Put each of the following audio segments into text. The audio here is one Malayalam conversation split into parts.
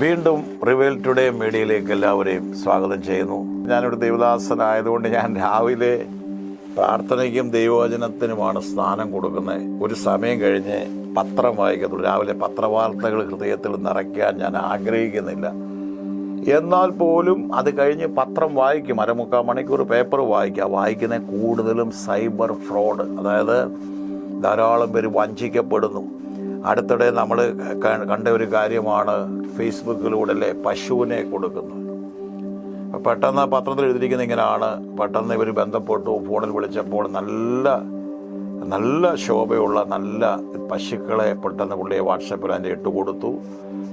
വീണ്ടും റിവീൽ ടുഡേ മീഡിയയിലേക്ക് എല്ലാവരെയും സ്വാഗതം ചെയ്യുന്നു. ഞാനൊരു ദൈവദാസനായതുകൊണ്ട് ഞാൻ രാവിലെ പ്രാർത്ഥനയ്ക്കും ദൈവവചനത്തിനുമാണ് സ്ഥാനം കൊടുക്കുന്നത്. ഒരു സമയം കഴിഞ്ഞ് പത്രം വായിക്കത്തുള്ളൂ. രാവിലെ പത്രവാർത്തകൾ ഹൃദയത്തിൽ നിറയ്ക്കാൻ ഞാൻ ആഗ്രഹിക്കുന്നില്ല. എന്നാൽ പോലും അത് കഴിഞ്ഞ് പത്രം വായിക്കും, 1/4 മണിക്കൂർ പേപ്പർ വായിക്കുക. വായിക്കുന്ന കൂടുതലും സൈബർ ഫ്രോഡ്, അതായത് ധാരാളം പേര് വഞ്ചിക്കപ്പെടുന്നു. അടുത്തിടെ നമ്മൾ കണ്ട ഒരു കാര്യമാണ് ഫേസ്ബുക്കിലൂടെ പശുവിനെ കൊടുക്കുന്നത്. പെട്ടെന്ന് പത്രത്തിൽ എഴുതിയിരിക്കുന്ന ഇങ്ങനെയാണ്. പെട്ടെന്ന് ഇവർ ബന്ധപ്പെട്ടു, ഫോണിൽ വിളിച്ചപ്പോൾ നല്ല ശോഭയുള്ള നല്ല പശുക്കളെ പെട്ടെന്ന് പുള്ളിയെ വാട്സപ്പിൽ അതിൻ്റെ ഇട്ട് കൊടുത്തു.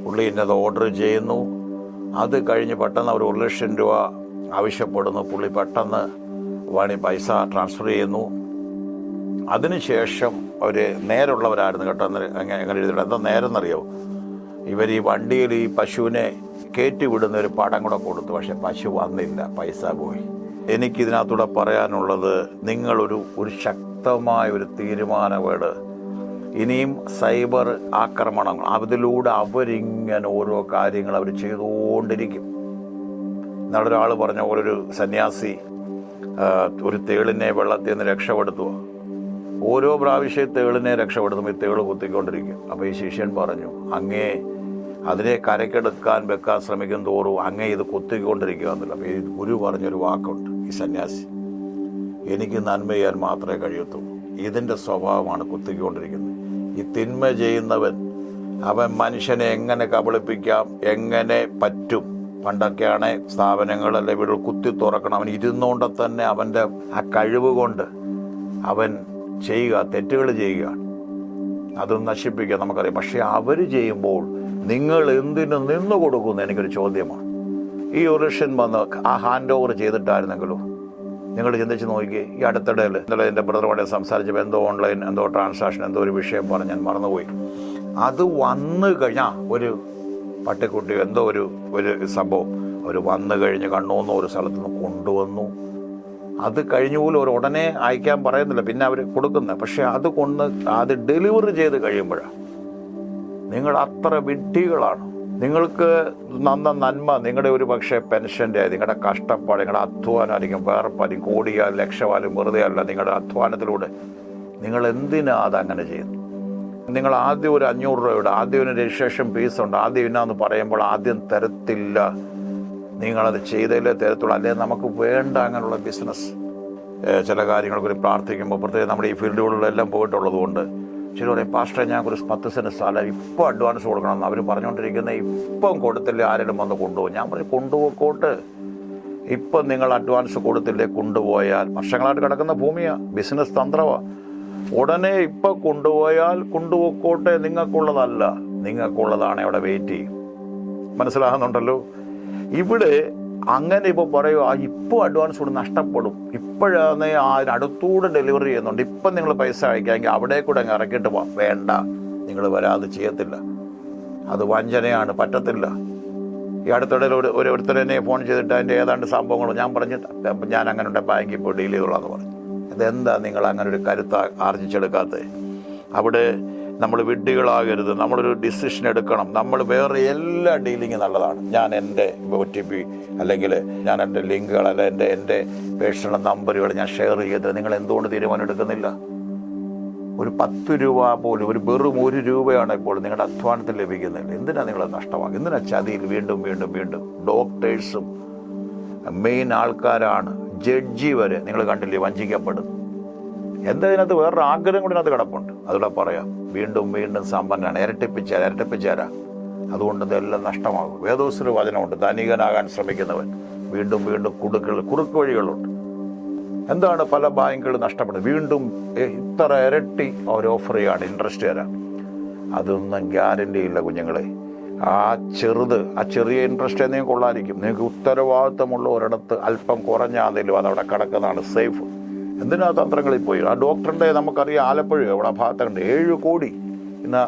പുള്ളി ഇന്നത് ഓർഡർ ചെയ്യുന്നു. അത് കഴിഞ്ഞ് പെട്ടെന്ന് അവർ 1,00,000 രൂപ ആവശ്യപ്പെടുന്നു. പുള്ളി പെട്ടെന്ന് പൈസ ട്രാൻസ്ഫർ ചെയ്യുന്നു. അതിനുശേഷം അവർ നേരുള്ളവരായിരുന്നു കേട്ടോ. എങ്ങനെ എഴുതിയിട്ട് എന്താ നേരെന്നറിയാമോ? ഇവർ ഈ വണ്ടിയിൽ ഈ പശുവിനെ കയറ്റി വിടുന്ന ഒരു പടം കൂടെ കൊടുത്തു. പക്ഷെ പശു വന്നില്ല, പൈസ പോയി. എനിക്കിതിനകത്തൂടെ പറയാനുള്ളത്, നിങ്ങളൊരു ശക്തമായ ഒരു തീരുമാനമേട്. ഇനിയും സൈബർ ആക്രമണങ്ങൾ, അതിലൂടെ അവരിങ്ങനെ ഓരോ കാര്യങ്ങൾ അവർ ചെയ്തുകൊണ്ടിരിക്കും. ഇന്നാളെ ഒരാൾ പറഞ്ഞ പോലെ ഒരു സന്യാസി ഒരു തേളിനെ വെള്ളത്തിൽ നിന്ന് രക്ഷപ്പെടുത്തുക. ഓരോ പ്രാവശ്യം തേളിനെ രക്ഷപ്പെടുത്തുമ്പോൾ ഈ തേള് കുത്തിക്കൊണ്ടിരിക്കും. അപ്പോൾ ഈ ശിഷ്യൻ പറഞ്ഞു, അങ്ങേ അതിനെ കരക്കെടുക്കാൻ വെക്കാൻ ശ്രമിക്കും തോറും അങ്ങേ ഇത് കുത്തിക്കൊണ്ടിരിക്കുക എന്നല്ല. അപ്പോൾ ഈ ഗുരു പറഞ്ഞൊരു വാക്കുണ്ട്, ഈ സന്യാസി, എനിക്ക് നന്മ ചെയ്യാൻ മാത്രമേ കഴിയത്തുള്ളൂ. ഇതിൻ്റെ സ്വഭാവമാണ് കുത്തിക്കൊണ്ടിരിക്കുന്നത്. ഈ തിന്മ ചെയ്യുന്നവൻ അവൻ മനുഷ്യനെ എങ്ങനെ കബളിപ്പിക്കാം, എങ്ങനെ പറ്റും. പണ്ടൊക്കെയാണ് സ്ഥാപനങ്ങളല്ല വീട് കുത്തി തുറക്കണം. അവൻ ഇരുന്നുകൊണ്ട് തന്നെ അവൻ്റെ ആ കഴിവ് കൊണ്ട് അവൻ ചെയ്യുക, തെറ്റുകൾ ചെയ്യുക, അത് നശിപ്പിക്കുക നമുക്കറിയാം. പക്ഷെ അവർ ചെയ്യുമ്പോൾ നിങ്ങൾ എന്തിനു നിന്നു കൊടുക്കുന്നു? എനിക്കൊരു ചോദ്യമാണ്. ഈ ഒറിഷൻ വന്ന് ആ ഹാൻഡ് ഓവർ ചെയ്തിട്ടായിരുന്നെങ്കിലോ? നിങ്ങൾ ചിന്തിച്ച് നോക്കിയേ. ഈ അടുത്തിടയിൽ ഇന്നലെ എൻ്റെ ബ്രദറുമായിട്ട് സംസാരിച്ചപ്പോൾ എന്തോ ഓൺലൈൻ എന്തോ ട്രാൻസാക്ഷൻ എന്തോ ഒരു വിഷയം പറഞ്ഞ് ഞാൻ മറന്നുപോയി. അത് വന്നു കഴിഞ്ഞാൽ ഒരു പട്ടിക്കുട്ടി എന്തോ ഒരു സംഭവം അവർ വന്നു കഴിഞ്ഞ് കണ്ണൂന്ന് ഒരു സ്ഥലത്ത് നിന്ന് കൊണ്ടുവന്നു. അത് കഴിഞ്ഞ പോലും അവർ ഉടനെ അയക്കാൻ പറയുന്നില്ല, പിന്നെ അവർ കൊടുക്കുന്നത്. പക്ഷെ അത് ഡെലിവറി ചെയ്ത് കഴിയുമ്പോഴാണ് നിങ്ങൾ അത്ര വിഡ്ഢികളാണ്. നിങ്ങൾക്ക് നന്മ നിങ്ങളുടെ ഒരു പക്ഷേ പെൻഷൻ്റെ, നിങ്ങളുടെ കഷ്ടപ്പാട്, നിങ്ങളുടെ അധ്വാനമായിരിക്കും, വേർപ്പാലും കോടിയാലും ലക്ഷമാലും വെറുതെ അല്ല. നിങ്ങളുടെ അധ്വാനത്തിലൂടെ നിങ്ങൾ എന്തിനാ അതങ്ങനെ ചെയ്യുന്നു? നിങ്ങൾ ആദ്യം ഒരു 500 രൂപയുടെ ആദ്യം ഒരു രജിസ്ട്രേഷൻ ഫീസുണ്ട്, ആദ്യം ഇന്നാന്ന് പറയുമ്പോൾ ആദ്യം തരത്തില്ല. നിങ്ങളത് ചെയ്തതിലേ തരത്തുള്ളൂ. അല്ലെങ്കിൽ നമുക്ക് വേണ്ട അങ്ങനെയുള്ള ബിസിനസ്. ചില കാര്യങ്ങൾക്ക് പ്രാർത്ഥിക്കുമ്പോൾ, പ്രത്യേകം നമ്മുടെ ഈ ഫീൽഡുകളിലെല്ലാം പോയിട്ടുള്ളത് കൊണ്ട് ശരി പറയും, പാസ്റ്ററെ ഞങ്ങൾക്ക് ഒരു 10 സെൻറ്റ് സ്ഥലം ഇപ്പോൾ അഡ്വാൻസ് കൊടുക്കണമെന്ന് അവർ പറഞ്ഞുകൊണ്ടിരിക്കുന്നത്. ഇപ്പം കൊടുത്തില്ലേ ആരെങ്കിലും വന്ന് കൊണ്ടുപോകും. ഞാൻ പറയും, കൊണ്ടുപോയിക്കോട്ട്. ഇപ്പം നിങ്ങൾ അഡ്വാൻസ് കൊടുത്തില്ലേ, കൊണ്ടുപോയാൽ വർഷങ്ങളായിട്ട് കിടക്കുന്ന ഭൂമിയാണ്, ബിസിനസ് തന്ത്രമാണ്. ഉടനെ ഇപ്പം കൊണ്ടുപോയാൽ കൊണ്ടുപോയിക്കോട്ടെ. നിങ്ങൾക്കുള്ളതല്ല, നിങ്ങൾക്കുള്ളതാണ് അവിടെ വെയിറ്റ് ചെയ്യും. മനസ്സിലാകുന്നുണ്ടല്ലോ? ഇവിടെ അങ്ങനെ ഇപ്പോൾ പറയുക, ഇപ്പോൾ അഡ്വാൻസ് കൂടെ നഷ്ടപ്പെടും, ഇപ്പോഴാണ് അടുത്തൂടെ ഡെലിവറി ചെയ്യുന്നുണ്ട്, ഇപ്പം നിങ്ങൾ പൈസ അയക്കാമെങ്കിൽ അവിടെ കൂടെ അങ്ങ് ഇറക്കിയിട്ട് പോവാം. വേണ്ട, നിങ്ങൾ വരാതെ ചെയ്യത്തില്ല. അത് വഞ്ചനയാണ്, പറ്റത്തില്ല. ഈ അടുത്തിടയിൽ ഒരുത്തരെന്നെ ഫോൺ ചെയ്തിട്ട് അതിൻ്റെ ഏതാണ്ട് സംഭവങ്ങൾ ഞാൻ പറഞ്ഞു, ഞാൻ അങ്ങനെ ഉണ്ട് ബാങ്കിൽ പോയി ഡീൽ ചെയ്തോളാന്ന് പറഞ്ഞു. ഇതെന്താ നിങ്ങൾ അങ്ങനെ ഒരു കരുത്ത് ആർജിച്ചെടുക്കാത്തത്? അവിടെ നമ്മൾ വിഡ്ഢികളാകരുത്. നമ്മളൊരു ഡിസിഷൻ എടുക്കണം. നമ്മൾ വേറെ എല്ലാ ഡീലിങ് നല്ലതാണ്. ഞാൻ എൻ്റെ OTP അല്ലെങ്കിൽ ഞാൻ എൻ്റെ ലിങ്കുകൾ അല്ല എൻ്റെ പേഴ്സണൽ നമ്പറുകൾ ഞാൻ ഷെയർ ചെയ്ത് നിങ്ങൾ എന്തുകൊണ്ട് തീരുമാനം എടുക്കുന്നില്ല? ഒരു 10 രൂപ പോലും, വെറും 1 രൂപയാണ് ഇപ്പോൾ നിങ്ങളുടെ അധ്വാനത്തിൽ ലഭിക്കുന്നില്ല. എന്തിനാണ് നിങ്ങളത് നഷ്ടമാക്കുക? എന്തിനാ ചതിയിൽ വീണ്ടും ഡോക്ടേഴ്സും മെയിൻ ആൾക്കാരാണ്, ജഡ്ജി വരെ നിങ്ങൾ കണ്ടില്ലേ വഞ്ചിക്കപ്പെടുന്നു. എന്താ ഇതിനകത്ത് വേറൊരു ആഗ്രഹം കൂടി അതിനകത്ത് കിടപ്പുണ്ട്. അതുകൂടെ പറയാം. വീണ്ടും സമ്പന്നാണ്, ഇരട്ടിപ്പിച്ചാരാ. അതുകൊണ്ട് ഇതെല്ലാം നഷ്ടമാകും. വേദോസിന് വചനമുണ്ട്, ധനികനാകാൻ ശ്രമിക്കുന്നവൻ വീണ്ടും കുറുക്ക് വഴികളുണ്ട്. എന്താണ് പല ബാങ്കുകൾ നഷ്ടപ്പെടുന്നത്? വീണ്ടും ഇത്ര ഇരട്ടി അവർ ഓഫർ ചെയ്യാണ്, ഇൻട്രസ്റ്റ് തരാം. അതൊന്നും ഗ്യാരണ്ടി ഇല്ല കുഞ്ഞുങ്ങളെ. ആ ചെറിയ ഇൻട്രസ്റ്റ് എന്തെങ്കിലും കൊള്ളാതിരിക്കും. നിങ്ങൾക്ക് ഉത്തരവാദിത്തമുള്ള ഒരിടത്ത് അല്പം കുറഞ്ഞാണെങ്കിലും അതവിടെ കിടക്കുന്നതാണ് സേഫ്. എന്തിനാ തന്ത്രങ്ങളിൽ പോയി? ആ ഡോക്ടറിൻ്റെ നമുക്കറിയാം, ആലപ്പുഴ അവിടെ ഭാഗത്തുണ്ട് 7 കോടി ഇന്ന്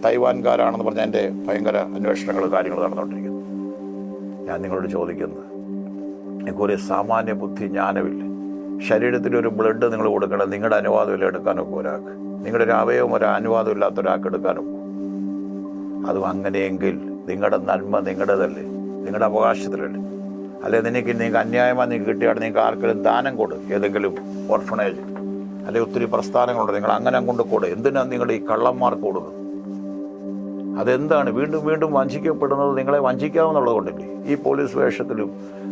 തൈവാൻകാരാണെന്ന് പറഞ്ഞാൽ എൻ്റെ ഭയങ്കര അന്വേഷണങ്ങൾ കാര്യങ്ങൾ നടന്നുകൊണ്ടിരിക്കുന്നു. ഞാൻ നിങ്ങളോട് ചോദിക്കുന്നത്, എനിക്കൊരു സാമാന്യ ബുദ്ധി ജ്ഞാനമില്ല. ശരീരത്തിലൊരു ബ്ലഡ് നിങ്ങൾ കൊടുക്കണം, നിങ്ങളുടെ അനുവാദമില്ല എടുക്കാനൊക്കെ ഒരാൾക്ക്. നിങ്ങളുടെ ഒരു അവയവം ഒരു അനുവാദം ഇല്ലാത്ത ഒരാൾക്ക് എടുക്കാനൊക്കെ. അതും അങ്ങനെയെങ്കിൽ നിങ്ങളുടെ നന്മ നിങ്ങളുടേതല്ലേ, നിങ്ങളുടെ അവകാശത്തിലല്ലേ. അല്ലെ നിങ്ങൾക്ക് അന്യായമായി നിങ്ങൾക്ക് കിട്ടിയാണ് നിങ്ങൾക്ക് ആർക്കെങ്കിലും ദാനം കൊടു, ഏതെങ്കിലും ഓർഫണേജ് അല്ലെ ഒത്തിരി പ്രസ്ഥാനങ്ങളുണ്ട്, നിങ്ങൾ അങ്ങനെ കൊണ്ട് കൊടു. എന്തിനാണ് നിങ്ങൾ ഈ കള്ളന്മാർക്ക് കൊടുക്കുന്നത്? അതെന്താണ്? വീണ്ടും വീണ്ടും വഞ്ചിക്കപ്പെടുന്നത് നിങ്ങളെ വഞ്ചിക്കാമെന്നുള്ളത് കൊണ്ടില്ലേ. ഈ പോലീസ് വേഷത്തിലും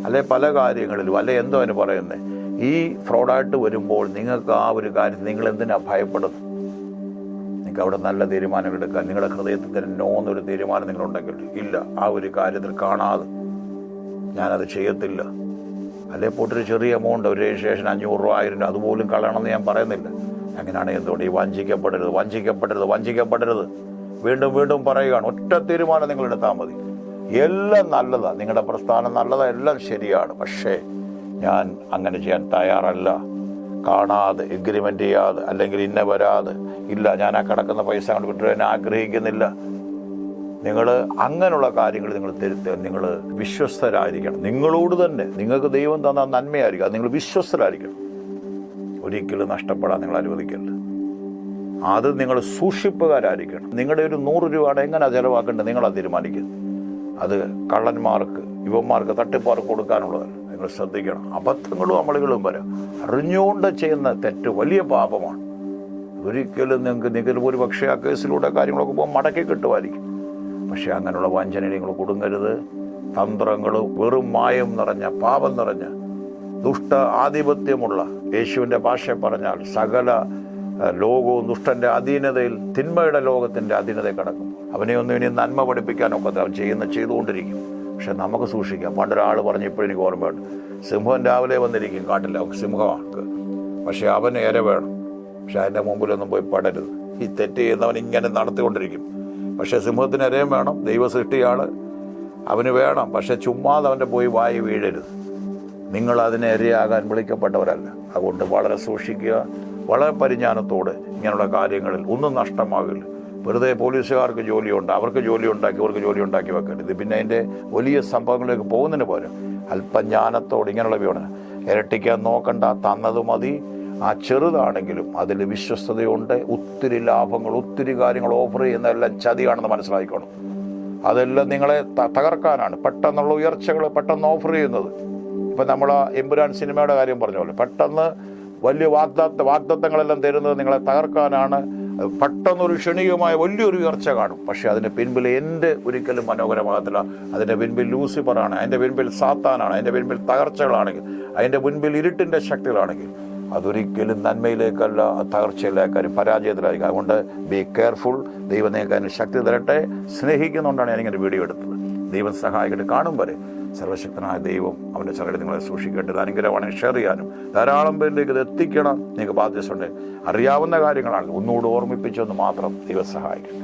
അല്ലെ പല കാര്യങ്ങളിലും അല്ലെ എന്തോ അതിന് പറയുന്നത്, ഈ ഫ്രോഡായിട്ട് വരുമ്പോൾ നിങ്ങൾക്ക് ആ ഒരു കാര്യത്തിൽ നിങ്ങൾ എന്തിനാ ഭയപ്പെടുന്നു? നിങ്ങൾക്ക് അവിടെ നല്ല തീരുമാനങ്ങൾ എടുക്കാൻ നിങ്ങളുടെ ഹൃദയത്തിൽ തന്നെ നോന്നൊരു തീരുമാനം നിങ്ങളുണ്ടെങ്കിൽ ഇല്ല, ആ ഒരു കാര്യത്തിൽ കാണാതെ ഞാനത് ചെയ്യത്തില്ല. അല്ലെ പോട്ടൊരു ചെറിയ എമൗണ്ട്, ഒരു രജിസ്ട്രേഷൻ 500 രൂപ 1000 രൂപ അതുപോലും കളയണമെന്ന് ഞാൻ പറയുന്നില്ല. അങ്ങനെയാണെങ്കിൽ എന്തുകൊണ്ട് ഈ വഞ്ചിക്കപ്പെടരുത്, വഞ്ചിക്കപ്പെടരുത്, വഞ്ചിക്കപ്പെടരുത് വീണ്ടും വീണ്ടും പറയുകയാണ്. ഒറ്റ തീരുമാനം നിങ്ങൾ എടുത്താൽ മതി. എല്ലാം നല്ലതാണ്, നിങ്ങളുടെ പ്രസ്ഥാനം നല്ലതാണ്, എല്ലാം ശരിയാണ്. പക്ഷേ ഞാൻ അങ്ങനെ ചെയ്യാൻ തയ്യാറല്ല. കാണാതെ എഗ്രിമെൻ്റ് ചെയ്യാതെ അല്ലെങ്കിൽ ഇന്ന വരാതെ ഇല്ല, ഞാൻ ആ കിടക്കുന്ന പൈസ കൊണ്ട് വിട്ടുതരാൻ ആഗ്രഹിക്കുന്നില്ല. നിങ്ങൾ അങ്ങനെയുള്ള കാര്യങ്ങൾ നിങ്ങൾ വിശ്വസ്തരായിരിക്കണം. നിങ്ങളോട് തന്നെ നിങ്ങൾക്ക് ദൈവം തന്ന നന്മയായിരിക്കും, അത് നിങ്ങൾ വിശ്വസ്തരായിരിക്കണം. ഒരിക്കലും നഷ്ടപ്പെടാൻ നിങ്ങൾ അനുവദിക്കരുത്. അത് നിങ്ങൾ സൂക്ഷിപ്പുകാരായിരിക്കണം. നിങ്ങളുടെ ഒരു 100 രൂപയുടെ എങ്ങനെ ചിലവാക്കേണ്ടത് നിങ്ങളത് തീരുമാനിക്കുക. അത് കള്ളന്മാർക്ക് ഇവന്മാർക്ക് തട്ടിപ്പാർക്ക് കൊടുക്കാനുള്ളതല്ല. നിങ്ങൾ ശ്രദ്ധിക്കണം. അബദ്ധങ്ങളും അമളികളും വരാം. അറിഞ്ഞുകൊണ്ട് ചെയ്യുന്ന തെറ്റ് വലിയ പാപമാണ്. ഒരിക്കലും നിങ്ങൾ ഒരു പക്ഷേ ആ കേസിലൂടെ കാര്യങ്ങളൊക്കെ പോകുമ്പോൾ മടക്കി കിട്ടുമായിരിക്കും. പക്ഷെ അങ്ങനെയുള്ള വഞ്ചന നിങ്ങൾ കൊടുങ്ങരുത്. തന്ത്രങ്ങൾ വെറും മായം നിറഞ്ഞ പാപം നിറഞ്ഞ ദുഷ്ട ആധിപത്യമുള്ള, യേശുവിൻ്റെ ഭാഷ പറഞ്ഞാൽ സകല ലോകവും ദുഷ്ടൻ്റെ അധീനതയിൽ, തിന്മയുടെ ലോകത്തിൻ്റെ അധീനതയിൽ കിടക്കും. അവനെ ഒന്നും ഇനി നന്മ പഠിപ്പിക്കാനൊക്കെ അവൻ ചെയ്തുകൊണ്ടിരിക്കും. പക്ഷെ നമുക്ക് സൂക്ഷിക്കാം. പണ്ടൊരാൾ പറഞ്ഞ് ഇപ്പോഴും എനിക്ക് ഓർമ്മയുണ്ട്, സിംഹം രാവിലെ വന്നിരിക്കും കാട്ടില്ല, സിംഹമാണ്, പക്ഷെ അവന് ഇര വേണം. പക്ഷെ അതിൻ്റെ മുമ്പിലൊന്നും പോയി പടരുത്. ഈ തെറ്റ് ചെയ്യുന്നവൻ ഇങ്ങനെ നടത്തിക്കൊണ്ടിരിക്കും. പക്ഷെ സിംഹത്തിന് ഇരയും വേണം, ദൈവ സൃഷ്ടിയാണ്, അവന് വേണം. പക്ഷെ ചുമ്മാതെ അവൻ്റെ പോയി വായി വീഴരുത്. നിങ്ങൾ അതിനെ ഇരയാകാൻ വിളിക്കപ്പെട്ടവരല്ല. അതുകൊണ്ട് വളരെ സൂക്ഷിക്കുക, വളരെ പരിജ്ഞാനത്തോടെ ഇങ്ങനെയുള്ള കാര്യങ്ങളിൽ ഒന്നും നഷ്ടമാകില്ല. വെറുതെ പോലീസുകാർക്ക് ജോലിയുണ്ട്, അവർക്ക് ജോലി ഉണ്ടാക്കി വെക്കരുത്. പിന്നെ അതിൻ്റെ വലിയ സംഭവങ്ങളിലേക്ക് പോകുന്നതിന് പോലും അല്പജ്ഞാനത്തോടെ ഇങ്ങനെയുള്ള വീണ് ഇരട്ടിക്കാൻ നോക്കണ്ട. തന്നത് മതി. ആ ചെറുതാണെങ്കിലും അതിൽ വിശ്വസ്തതയുണ്ട്. ഒത്തിരി ലാഭങ്ങൾ, ഒത്തിരി കാര്യങ്ങൾ ഓഫർ ചെയ്യുന്നതെല്ലാം ചതിയാണെന്ന് മനസ്സിലാക്കിക്കോണം. അതെല്ലാം നിങ്ങളെ തകർക്കാനാണ്. പെട്ടെന്നുള്ള ഉയർച്ചകൾ പെട്ടെന്ന് ഓഫർ ചെയ്യുന്നത്. ഇപ്പം നമ്മൾ എമ്പുരാൻ സിനിമയുടെ കാര്യം പറഞ്ഞ പോലെ പെട്ടെന്ന് വലിയ വാഗ്ദത്തങ്ങളെല്ലാം തരുന്നത് നിങ്ങളെ തകർക്കാനാണ്. പെട്ടെന്നൊരു ക്ഷണികമായ വലിയൊരു ഉയർച്ച കാണും. പക്ഷെ അതിൻ്റെ പിൻപിൽ എൻ്റെ ഒരിക്കലും മനോഹരമാകത്തില്ല. അതിൻ്റെ പിൻപിൽ ലൂസിഫറാണ്, അതിൻ്റെ പിൻപിൽ സാത്താനാണ്, അതിൻ്റെ പിൻപിൽ തകർച്ചകളാണെങ്കിൽ, അതിൻ്റെ മുൻപിൽ ഇരുട്ടിൻ്റെ ശക്തികളാണെങ്കിൽ അതൊരിക്കലും നന്മയിലേക്കല്ല, തകർച്ചയിലേക്കാരും പരാജയത്തിലായിരിക്കും. അതുകൊണ്ട് ബി കെയർഫുൾ. ദൈവം നിങ്ങൾക്ക് അതിന് ശക്തി തരട്ടെ. സ്നേഹിക്കുന്നുകൊണ്ടാണ് ഞാനിങ്ങനെ വീഡിയോ എടുത്തത്. ദൈവം സഹായിക്കട്ടെ. കാണും വരെ സർവശക്തനായ ദൈവം അവൻ്റെ ചരട് നിങ്ങളെ സൂക്ഷിക്കേണ്ടത്. അനുഗ്രഹമാണെങ്കിൽ ഷെയർ ചെയ്യാനും ധാരാളം പേരിലേക്ക് ഇത് എത്തിക്കണം. നിങ്ങൾക്ക് ബാധ്യതയുണ്ട്. അറിയാവുന്ന കാര്യങ്ങളാണ്, ഒന്നുകൂടി ഓർമ്മിപ്പിച്ചെന്ന് മാത്രം. ദൈവം സഹായിക്കട്ടെ.